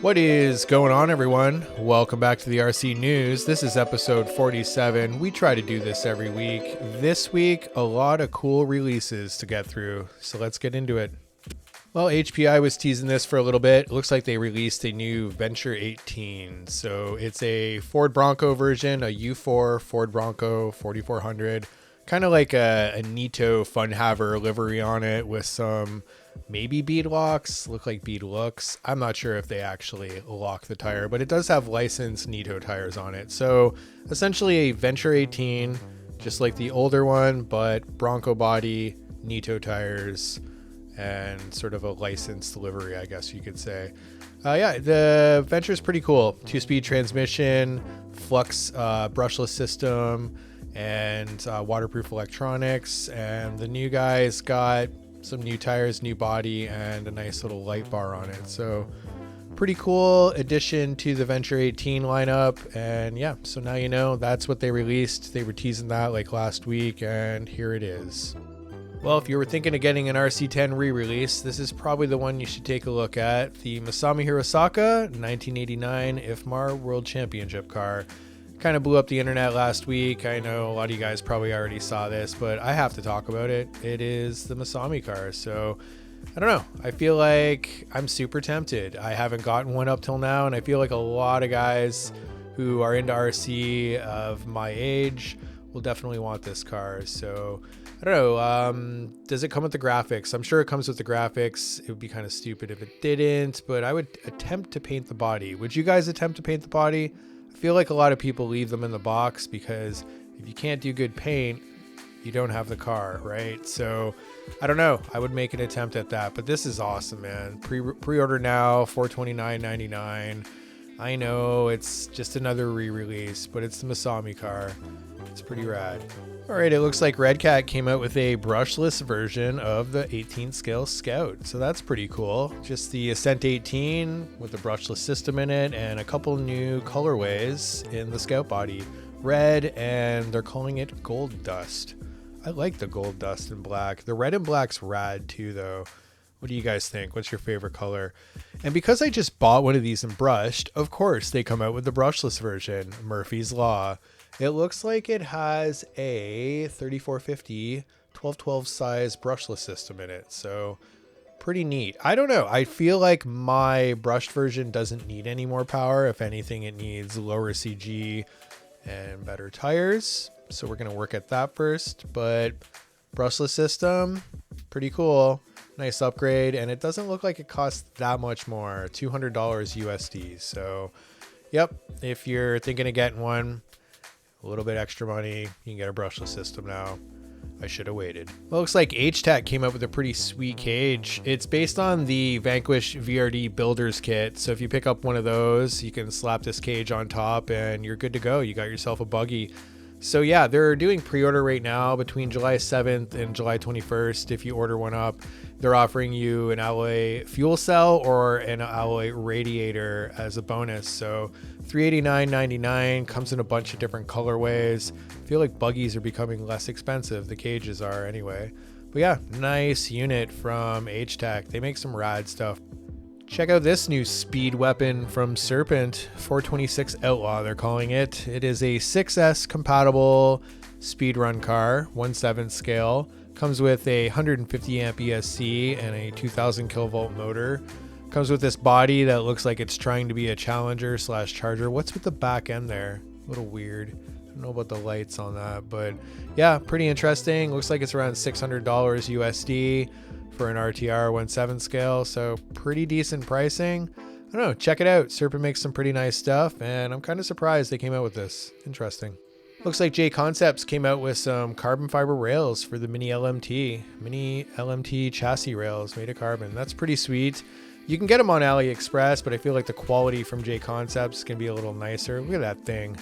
What is going on, everyone? Welcome back to the RC News. This is episode 47. We try to do this every week. This week, a lot of cool releases to get through, so let's get into it. Well, HPI was teasing this for a little bit. It looks like they released a new Venture 18. So it's a Ford Bronco version, a U4 Ford Bronco 4400. Kind of like a Nito Fun Haver livery on it with some maybe bead locks, look like bead looks. I'm not sure if they actually lock the tire, but it does have licensed Nito tires on it. So essentially a Venture 18, just like the older one, but Bronco body, Nito tires, and sort of a licensed livery, I guess you could say. Yeah, the Venture is pretty cool. 2-speed transmission, flux brushless system, and waterproof electronics. And the new guy's got some new tires, new body, and a nice little light bar on it. So pretty cool addition to the Venture 18 lineup. And yeah, so now you know that's what they released. They were teasing that like last week, and here it is. Well, if you were thinking of getting an RC10 re-release, this is probably the one you should take a look at. The Masami Hirosaka 1989 IFMAR World Championship car. Kind of blew up the internet last week. I know a lot of you guys probably already saw this, but I have to talk about it. It is the Masami car. So I don't know. I feel like I'm super tempted. I haven't gotten one up till now, and I feel like a lot of guys who are into RC of my age will definitely want this car. So I don't know. Does it come with the graphics? I'm sure it comes with the graphics. It would be kind of stupid if it didn't, but I would attempt to paint the body. Would you guys attempt to paint the body? I feel like a lot of people leave them in the box because if you can't do good paint, you don't have the car, right? So I don't know. I would make an attempt at that, but this is awesome, man. Pre-order now, $429.99. I know it's just another re-release, but it's the Masami car. It's pretty rad. All right, it looks like Red Cat came out with a brushless version of the 18 scale Scout. So that's pretty cool. Just the Ascent 18 with the brushless system in it and a couple new colorways in the Scout body. Red, and they're calling it Gold Dust. I like the Gold Dust and black. The red and black's rad too, though. What do you guys think? What's your favorite color? And because I just bought one of these and brushed, of course they come out with the brushless version, Murphy's Law. It looks like it has a 3450 1212 size brushless system in it. So pretty neat. I don't know. I feel like my brushed version doesn't need any more power. If anything, it needs lower CG and better tires. So we're going to work at that first. But brushless system, pretty cool. Nice upgrade. And it doesn't look like it costs that much more. $200 USD. So yep, if you're thinking of getting one, a little bit extra money, you can get a brushless system now. I should have waited. Well, looks like H-Tech came up with a pretty sweet cage. It's based on the Vanquish VRD Builders Kit. So if you pick up one of those, you can slap this cage on top and you're good to go. You got yourself a buggy. So yeah, they're doing pre-order right now between July 7th and July 21st. If you order one up, they're offering you an alloy fuel cell or an alloy radiator as a bonus. So $389.99 comes in a bunch of different colorways. I feel like buggies are becoming less expensive. The cages are anyway. But yeah, nice unit from H-Tech. They make some rad stuff. Check out this new speed weapon from Serpent, 426 Outlaw they're calling it. It is a 6S compatible speedrun car, 1/7 scale. Comes with a 150 amp ESC and a 2000 kilovolt motor. Comes with this body that looks like it's trying to be a Challenger / Charger. What's with the back end there? A little weird. I don't know about the lights on that, but yeah, pretty interesting. Looks like it's around $600 USD. For an RTR 1/7 scale, so pretty decent pricing. I don't know, check it out. Serpent makes some pretty nice stuff, and I'm kind of surprised they came out with this. Interesting. Looks like J Concepts came out with some carbon fiber rails for the Mini LMT chassis rails made of carbon. That's pretty sweet. You can get them on AliExpress, but I feel like the quality from J Concepts can be a little nicer. Look at that thing.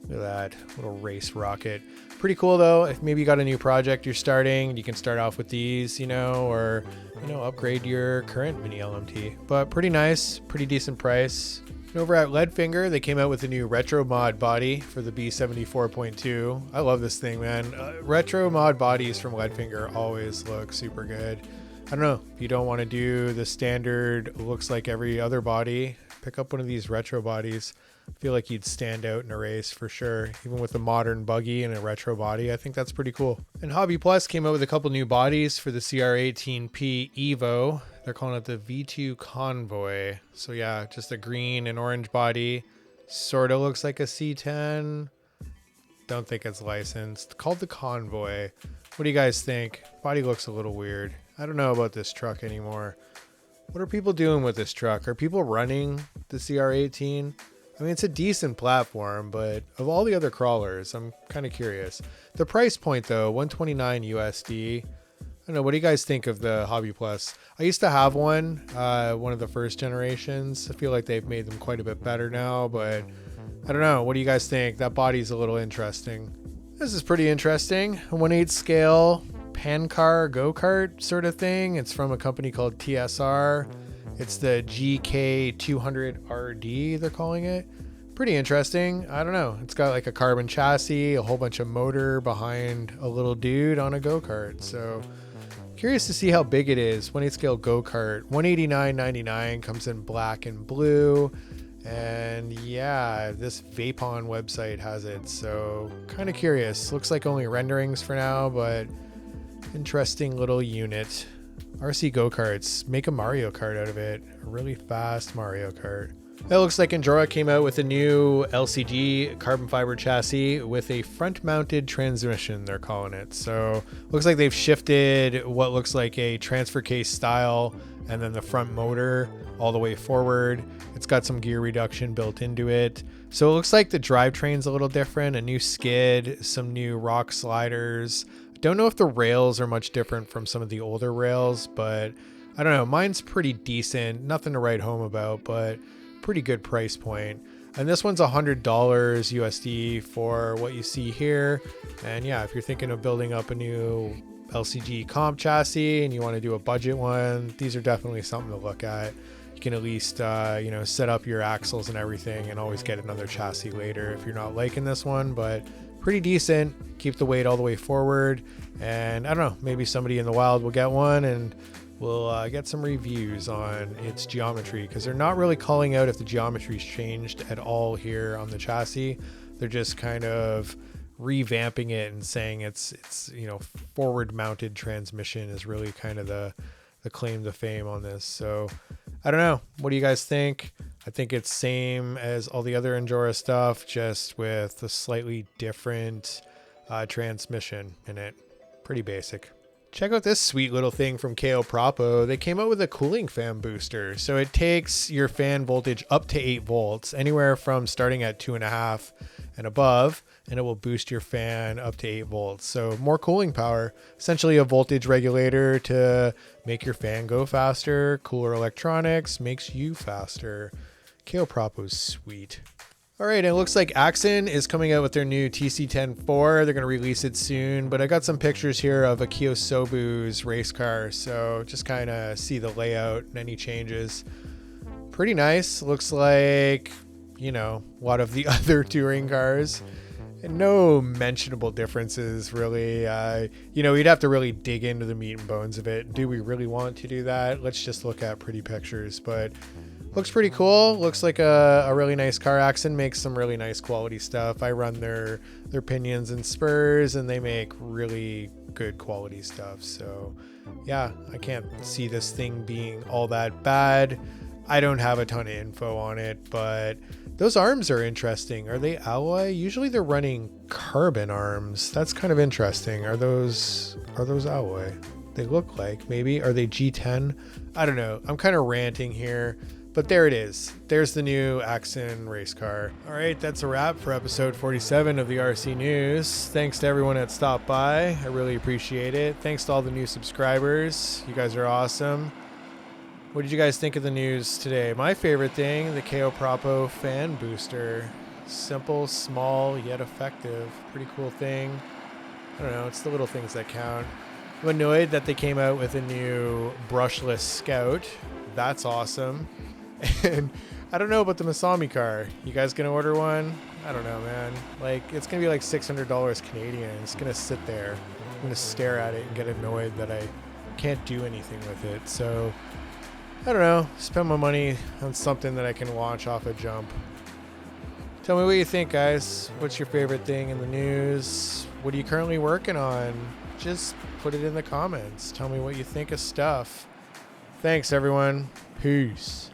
Look at that little race rocket. Pretty cool though. If maybe you got a new project you're starting, you can start off with these, or upgrade your current Mini LMT. But pretty nice, pretty decent price. And over at Leadfinger, they came out with a new retro mod body for the B74.2. I love this thing, man. Retro mod bodies from Leadfinger always look super good. I don't know, if you don't want to do the standard looks like every other body, Pick up one of these retro bodies. I feel like you'd stand out in a race for sure, even with a modern buggy and a retro body. I think that's pretty cool. And Hobby Plus came out with a couple new bodies for the CR18P Evo. They're calling it the V2 Convoy. So yeah, just a green and orange body. Sort of looks like a C10. Don't think it's licensed. Called the Convoy. What do you guys think? Body looks a little weird. I don't know about this truck anymore. What are people doing with this truck? Are people running the CR18? I mean, it's a decent platform, but of all the other crawlers, I'm kind of curious. The price point though, $129 USD. I don't know. What do you guys think of the Hobby Plus? I used to have one of the first generations. I feel like they've made them quite a bit better now, but I don't know. What do you guys think? That body's a little interesting. This is pretty interesting. A 1/8 scale pan-car go-kart sort of thing. It's from a company called TSR. It's the GK200RD, they're calling it. Pretty interesting. I don't know. It's got like a carbon chassis, a whole bunch of motor behind a little dude on a go-kart. So curious to see how big it is. 1/8 scale go-kart. $189.99, comes in black and blue. And yeah, this Vapon website has it. So kind of curious. Looks like only renderings for now, but interesting little unit. RC go-karts, make a Mario Kart out of it. A really fast Mario Kart. It looks like Endura came out with a new LCG carbon fiber chassis with a front mounted transmission, they're calling it. So looks like they've shifted what looks like a transfer case style and then the front motor all the way forward. It's got some gear reduction built into it. So it looks like the drivetrain's a little different, a new skid, some new rock sliders. Don't know if the rails are much different from some of the older rails, but I don't know. Mine's pretty decent. Nothing to write home about, but pretty good price point. And this one's $100 USD for what you see here. And yeah, if you're thinking of building up a new LCG comp chassis and you want to do a budget one, these are definitely something to look at. You can at least, set up your axles and everything and always get another chassis later if you're not liking this one, but pretty decent. Keep the weight all the way forward. And I don't know, maybe somebody in the wild will get one and we'll get some reviews on its geometry, because they're not really calling out if the geometry's changed at all here on the chassis. They're just kind of revamping it and saying it's forward mounted transmission is really kind of the claim to fame on this. So I don't know. What do you guys think? I think it's same as all the other Endura stuff, just with a slightly different transmission in it. Pretty basic. Check out this sweet little thing from KO Propo. They came out with a cooling fan booster. So it takes your fan voltage up to 8 volts, anywhere from starting at 2.5 and above, and it will boost your fan up to 8 volts. So more cooling power, essentially a voltage regulator to make your fan go faster. Cooler electronics makes you faster. KO Propo's sweet. All right, it looks like Axon is coming out with their new TC10-4. They're going to release it soon, but I got some pictures here of Akio Sobu's race car, so just kind of see the layout and any changes. Pretty nice. Looks like, a lot of the other touring cars. And no mentionable differences, really. You'd have to really dig into the meat and bones of it. Do we really want to do that? Let's just look at pretty pictures, but looks pretty cool. Looks like a really nice car. Axon makes some really nice quality stuff. I run their pinions and spurs, and they make really good quality stuff. So yeah, I can't see this thing being all that bad. I don't have a ton of info on it, but those arms are interesting. Are they alloy? Usually they're running carbon arms. That's kind of interesting. Are those alloy? They look like, maybe. Are they G10? I don't know. I'm kind of ranting here. But there it is. There's the new Axon race car. All right, that's a wrap for episode 47 of the RC News. Thanks to everyone that stopped by. I really appreciate it. Thanks to all the new subscribers. You guys are awesome. What did you guys think of the news today? My favorite thing, the KO Propo fan booster. Simple, small, yet effective. Pretty cool thing. I don't know, it's the little things that count. I'm annoyed that they came out with a new brushless Scout. That's awesome. And I don't know about the Masami car. You guys gonna order one? I don't know, man. It's gonna be like $600 Canadian. It's gonna sit there. I'm gonna stare at it and get annoyed that I can't do anything with it. So I don't know, spend my money on something that I can watch off a Jump. Tell me what you think, guys. What's your favorite thing in the news? What are you currently working on? Just put it in the comments. Tell me what you think of stuff. Thanks, everyone. Peace.